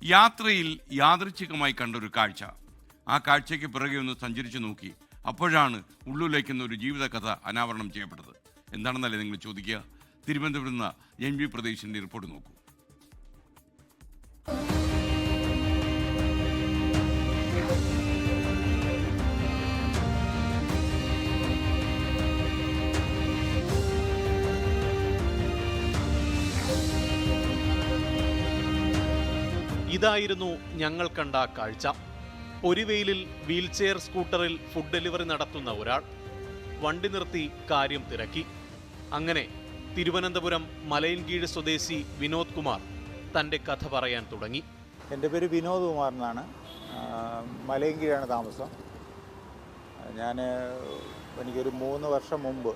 യാത്രയിൽ യാദൃച്ഛികമായി കണ്ടൊരു കാഴ്ച. ആ കാഴ്ചയ്ക്ക് പിറകെ ഒന്ന് സഞ്ചരിച്ചു നോക്കി. അപ്പോഴാണ് ഉള്ളിലേക്കുന്ന ഒരു ജീവിതകഥ അനാവരണം ചെയ്യപ്പെട്ടത്. എന്താണെന്നല്ലേ നിങ്ങൾ ചോദിക്കുക? തിരുവനന്തപുരത്ത് നിന്ന് NV പ്രദേശിൻ്റെ റിപ്പോർട്ട് നോക്കൂ. ഇതായിരുന്നു ഞങ്ങൾ കണ്ട കാഴ്ച. പൊരിവെയിലിൽ വീൽചെയർ സ്കൂട്ടറിൽ ഫുഡ് ഡെലിവറി നടത്തുന്ന ഒരാൾ വണ്ടി നിർത്തി കാര്യം തിരക്കി. അങ്ങനെ തിരുവനന്തപുരം മലയൻകീഴ് സ്വദേശി വിനോദ് കുമാർ തൻ്റെ കഥ പറയാൻ തുടങ്ങി. എൻ്റെ പേര് വിനോദ് കുമാർ എന്നാണ്. മലയൻകീഴാണ് താമസം. എനിക്കൊരു 3 വർഷം മുമ്പ്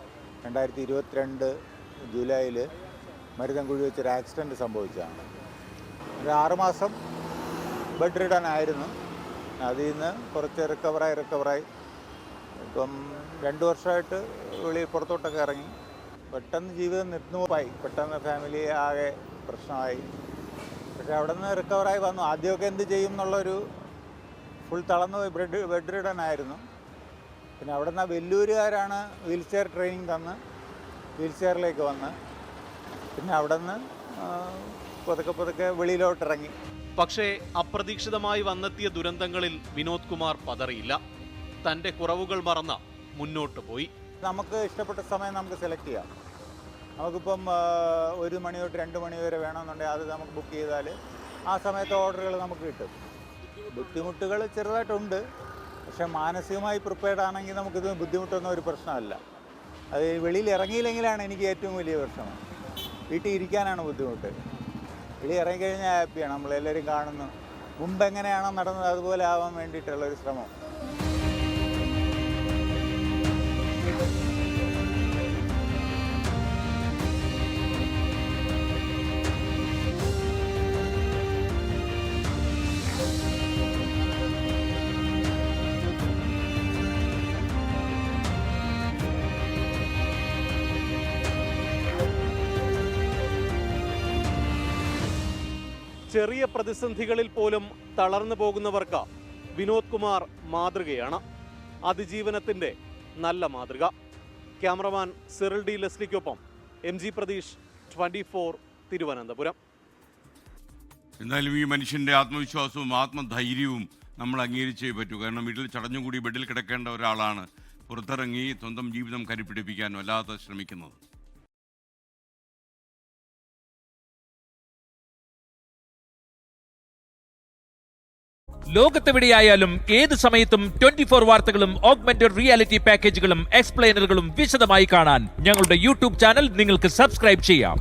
2022 ജൂലൈയിൽ മരുതൻകുഴി വെച്ചൊരു ആക്സിഡൻറ്റ് സംഭവിച്ചതാണ്. ഒരു 6 മാസം ബെഡ് റിഡൻ ആയിരുന്നു. അതിൽ നിന്ന് കുറച്ച് റിക്കവറായി ഇപ്പം 2 വർഷമായിട്ട് പുറത്തോട്ടൊക്കെ ഇറങ്ങി. പെട്ടെന്ന് ജീവിതം നിർന്നുപോയി. പെട്ടെന്ന് ഫാമിലി ആകെ പ്രശ്നമായി. പക്ഷേ അവിടെ നിന്ന് റിക്കവറായി വന്നു. ആദ്യമൊക്കെ എന്ത് ചെയ്യും എന്നുള്ളൊരു ഫുൾ തളർന്നു പോയി. ബെഡ് റിഡൻ ആയിരുന്നു. പിന്നെ അവിടെ നിന്ന് വെല്ലൂരുകാരാണ് വീൽ ചെയർ ട്രെയിനിങ് തന്ന് വീൽ ചെയറിലേക്ക് വന്ന് പിന്നെ അവിടെ നിന്ന് പതുക്കെ വെളിയിലോട്ടിറങ്ങി. പക്ഷേ അപ്രതീക്ഷിതമായി വന്നെത്തിയ ദുരന്തങ്ങളിൽ വിനോദ് കുമാർ പതറിയില്ല. തൻ്റെ കുറവുകൾ മറന്ന് മുന്നോട്ട് പോയി. നമുക്ക് ഇഷ്ടപ്പെട്ട സമയം നമുക്ക് സെലക്ട് ചെയ്യാം. നമുക്കിപ്പം 1 മണി തൊട്ട് 2 മണി വരെ വേണമെന്നുണ്ടെങ്കിൽ അത് നമുക്ക് ബുക്ക് ചെയ്താൽ ആ സമയത്ത് ഓർഡറുകൾ നമുക്ക് കിട്ടും. ബുദ്ധിമുട്ടുകൾ ചെറുതായിട്ടുണ്ട്. പക്ഷേ മാനസികമായി പ്രിപ്പയർഡ് ആണെങ്കിൽ നമുക്കിത് ബുദ്ധിമുട്ടൊന്നും ഒരു പ്രശ്നമല്ല. അത് വെളിയിൽ ഇറങ്ങിയില്ലെങ്കിലാണ് എനിക്ക് ഏറ്റവും വലിയ പ്രശ്നം. വീട്ടിൽ ഇരിക്കാനാണ് ബുദ്ധിമുട്ട്. വെളി ഇറങ്ങിക്കഴിഞ്ഞാൽ ഹാപ്പിയാണ്. നമ്മളെല്ലാവരും കാണുന്നു. മുമ്പ് എങ്ങനെയാണോ നടന്നത് അതുപോലെ ആവാൻ വേണ്ടിയിട്ടുള്ളൊരു ശ്രമം. ചെറിയ പ്രതിസന്ധികളിൽ പോലും തളർന്നു പോകുന്നവർക്ക് വിനോദ് കുമാർ മാതൃകയാണ്. അതിജീവനത്തിൻ്റെ നല്ല മാതൃക. ക്യാമറമാൻ സിറിൽ ഡി ലെസ്ലിക്കൊപ്പം MG പ്രതീഷ്, 24 തിരുവനന്തപുരം. എന്തായാലും ഈ മനുഷ്യൻ്റെ ആത്മവിശ്വാസവും ആത്മധൈര്യവും നമ്മൾ അംഗീകരിച്ചേ പറ്റൂ. കാരണം വീട്ടിൽ ചടഞ്ഞുകൂടി ബെഡിൽ കിടക്കേണ്ട ഒരാളാണ് പുറത്തിറങ്ങി സ്വന്തം ജീവിതം കരുപിടിപ്പിക്കാൻ വല്ലാതെ ശ്രമിക്കുന്നത്. ലോകത്തെവിടെയായാലും ഏത് സമയത്തും 24 വാർത്തകളും ഓഗ്മെന്റഡ് റിയാലിറ്റി പാക്കേജുകളും എക്സ്പ്ലെയിനറുകളും വിശദമായി കാണാൻ ഞങ്ങളുടെ YouTube ചാനൽ നിങ്ങൾക്ക് സബ്സ്ക്രൈബ് ചെയ്യാം.